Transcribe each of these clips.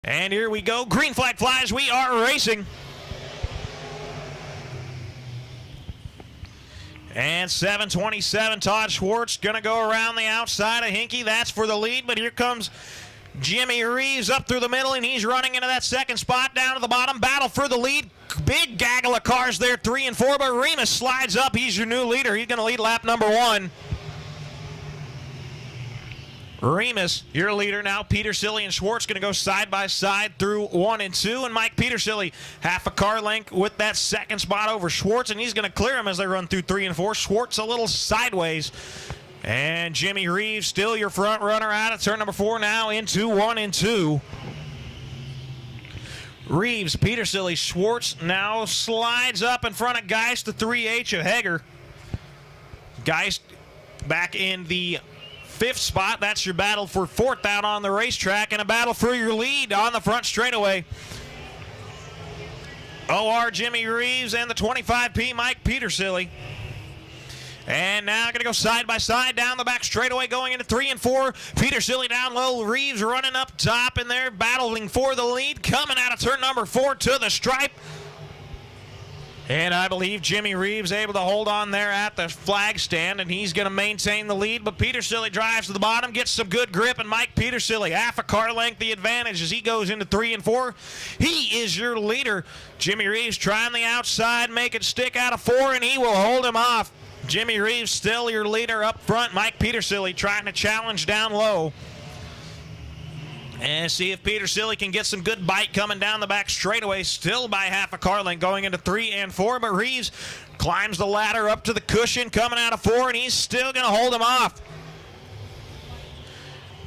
And here we go. Green flag flies. We are racing. And 727, Todd Schwartz going to go around the outside of Hinkie. That's for the lead, but here comes Jimmy Reeves up through the middle, and he's running into that second spot down to the bottom. Battle for the lead. Big gaggle of cars there, 3 and 4, but Remus slides up. He's your new leader. He's going to lead lap number 1. Remus, your leader now. Petersilly and Schwartz going to go side by side through 1 and 2. And Mike Petersilly, half a car length with that second spot over Schwartz, and he's going to clear him as they run through 3 and 4. Schwartz a little sideways. And Jimmy Reeves, still your front runner out of turn number 4 now into 1 and 2. Reeves, Petersilly, Schwartz now slides up in front of Geist, the 3H of Hager. Geist back in the 5th spot. That's your battle for 4th out on the racetrack, and a battle for your lead on the front straightaway. OR Jimmy Reeves and the 25P Mike Petersilly. And now going to go side by side down the back straightaway going into 3 and 4. Petersilly down low. Reeves running up top, and they're battling for the lead. Coming out of turn number 4 to the stripe. And I believe Jimmy Reeves able to hold on there at the flag stand, and he's going to maintain the lead. But Petersilly drives to the bottom, gets some good grip, and Mike Petersilly, half a car length the advantage as he goes into 3 and 4. He is your leader. Jimmy Reeves trying the outside, make it stick out of 4, and he will hold him off. Jimmy Reeves still your leader up front. Mike Petersilly trying to challenge down low. And see if Petersilly can get some good bite coming down the back straightaway, still by half a car length going into 3 and 4. But Reeves climbs the ladder up to the cushion coming out of 4, and he's still going to hold him off.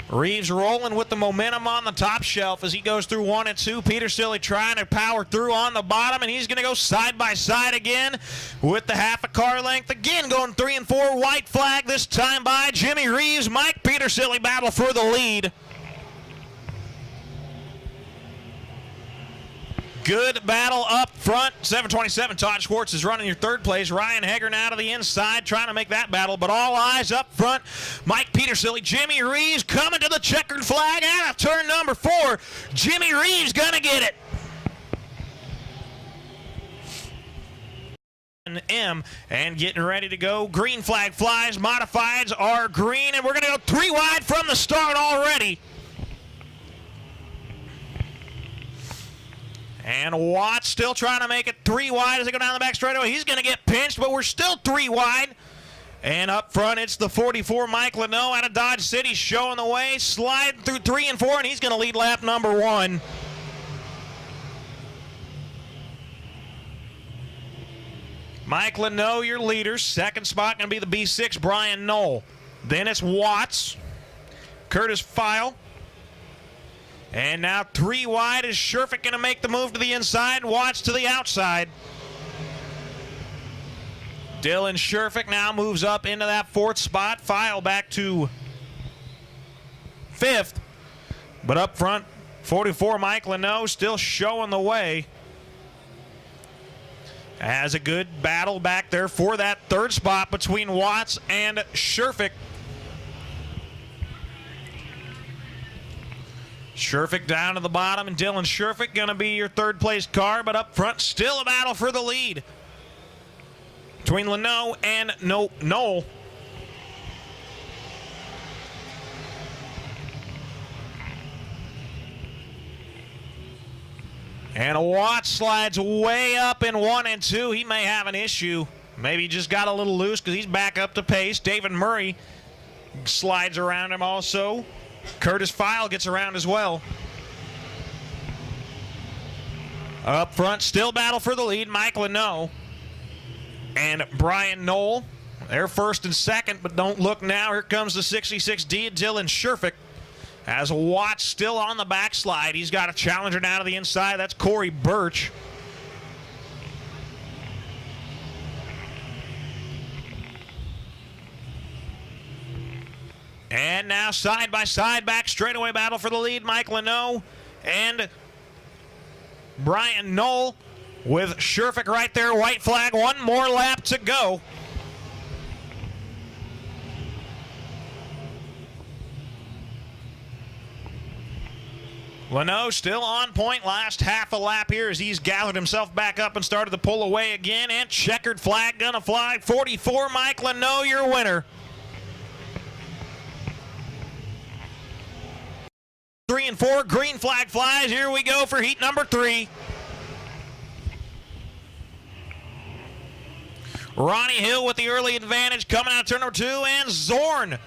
Reeves rolling with the momentum on the top shelf as he goes through 1 and 2. Petersilly trying to power through on the bottom, and he's going to go side by side again with the half a car length. Again going 3 and 4. White flag this time by Jimmy Reeves. Mike Petersilly battle for the lead. Good battle up front. 727, Todd Schwartz is running your 3rd place. Ryan Hager now to the inside trying to make that battle, but all eyes up front. Mike Petersilly, Jimmy Reeves coming to the checkered flag out of turn number 4. Jimmy Reeves gonna get it. M and getting ready to go. Green flag flies. Modifieds are green, and we're gonna go 3 wide from the start already. And Watts still trying to make it 3 wide as they go down the back straightaway. He's going to get pinched, but we're still 3 wide. And up front, it's the 44, Mike Leno out of Dodge City showing the way, sliding through 3 and 4, and he's going to lead lap number 1. Mike Leno, your leader. 2nd spot going to be the B6, Brian Knoll. Then it's Watts, Curtis File. And now 3 wide is Sherfick going to make the move to the inside. Watts to the outside. Dylan Sherfick now moves up into that 4th spot. File back to 5th. But up front, 44 Mike Leno still showing the way. Has a good battle back there for that 3rd spot between Watts and Sherfick. Sherfick down to the bottom, and Dylan Sherfick going to be your 3rd place car, but up front, still a battle for the lead between Leno and Knoll. And Watts slides way up in 1 and 2. He may have an issue. Maybe he just got a little loose because he's back up to pace. David Murray slides around him also. Curtis File gets around as well. Up front, still battle for the lead. Mike Leno and Brian Knoll. They're 1st and 2nd, but don't look now. Here comes the 66D, Dylan Sherfick. As Watts still on the backslide. He's got a challenger now to the inside. That's Corey Birch. And now side by side back straightaway battle for the lead. Mike Leno and Brian Knoll with Sherfick right there. White flag. 1 more lap to go. Leno still on point, last half a lap here as he's gathered himself back up and started to pull away again. And checkered flag gonna fly. 44, Mike Leno, your winner. 3 and 4, green flag flies. Here we go for heat number 3. Ronnie Hill with the early advantage coming out of turn number 2, and Zorn.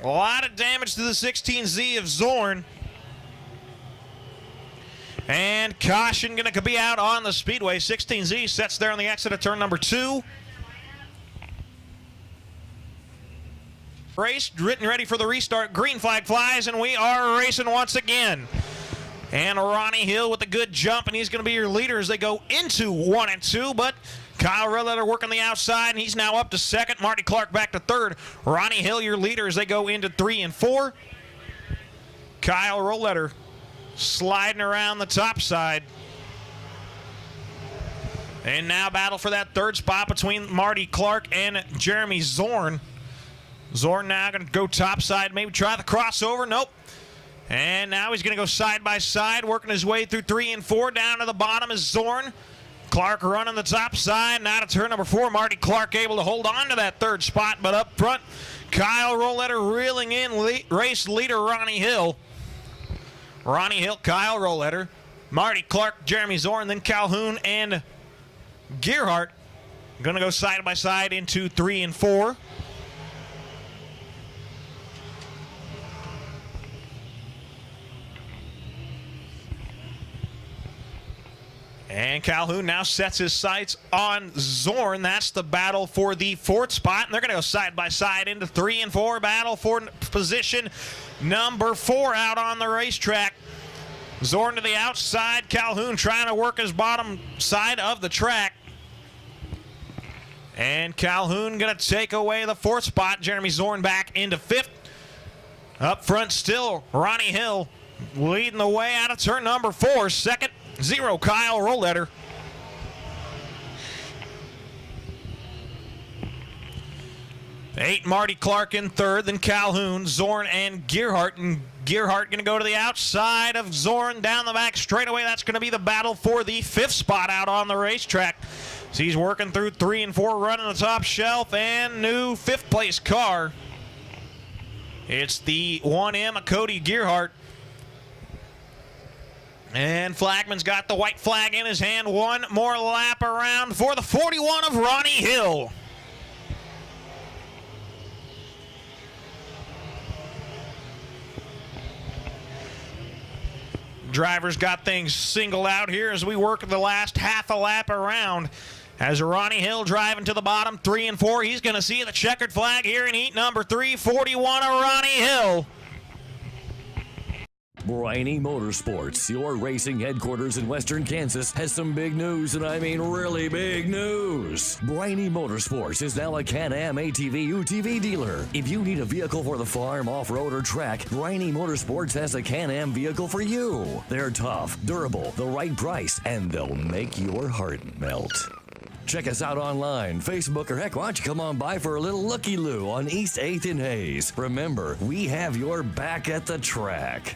A lot of damage to the 16Z of Zorn. And caution going to be out on the Speedway. 16Z sets there on the exit of turn number 2. Race written ready for the restart. Green flag flies, and we are racing once again. And Ronnie Hill with a good jump, and he's going to be your leader as they go into 1 and 2. But Kyle Rolleder working the outside, and he's now up to second. Marty Clark back to third. Ronnie Hill, your leader, as they go into 3 and 4. Kyle Rolleder sliding around the top side. And now battle for that third spot between Marty Clark and Jeremy Zorn. Zorn now going to go top side, maybe try the crossover. Nope. And now he's going to go side by side, working his way through 3 and 4. Down to the bottom is Zorn. Clark running the top side. Now to turn number 4. Marty Clark able to hold on to that third spot, but up front, Kyle Rolleder reeling in race leader Ronnie Hill. Ronnie Hill, Kyle Rolleder, Marty Clark, Jeremy Zorn, then Calhoun and Gearhart. Going to go side by side into 3 and 4. And Calhoun now sets his sights on Zorn. That's the battle for the 4th spot. And they're going to go side by side into 3 and 4. Battle for position number 4 out on the racetrack. Zorn to the outside. Calhoun trying to work his bottom side of the track. And Calhoun going to take away the 4th spot. Jeremy Zorn back into 5th. Up front still, Ronnie Hill leading the way out of turn number 4. Second, 0, Kyle Rolleder. Eight, Marty Clark in third, then Calhoun, Zorn, and Gearhart. And Gearhart going to go to the outside of Zorn down the back straightaway. That's going to be the battle for the 5th spot out on the racetrack. So he's working through 3 and 4, running the top shelf, and new 5th place car. It's the 1M of Cody Gearhart. And Flagman's got the white flag in his hand. One more lap around for the 41 of Ronnie Hill. Drivers got things singled out here as we work the last half a lap around. As Ronnie Hill driving to the bottom, 3 and 4. He's going to see the checkered flag here in heat number 3, 41 of Ronnie Hill. Briney Motorsports, your racing headquarters in western Kansas, has some big news, and I mean really big news. Briney Motorsports is now a Can-Am ATV UTV dealer. If you need a vehicle for the farm, off-road, or track, Briney Motorsports has a Can-Am vehicle for you. They're tough, durable, the right price, and they'll make your heart melt. Check us out online, Facebook, or heck, why don't you come on by for a little looky-loo on East 8th and Hayes. Remember, we have your back at the track.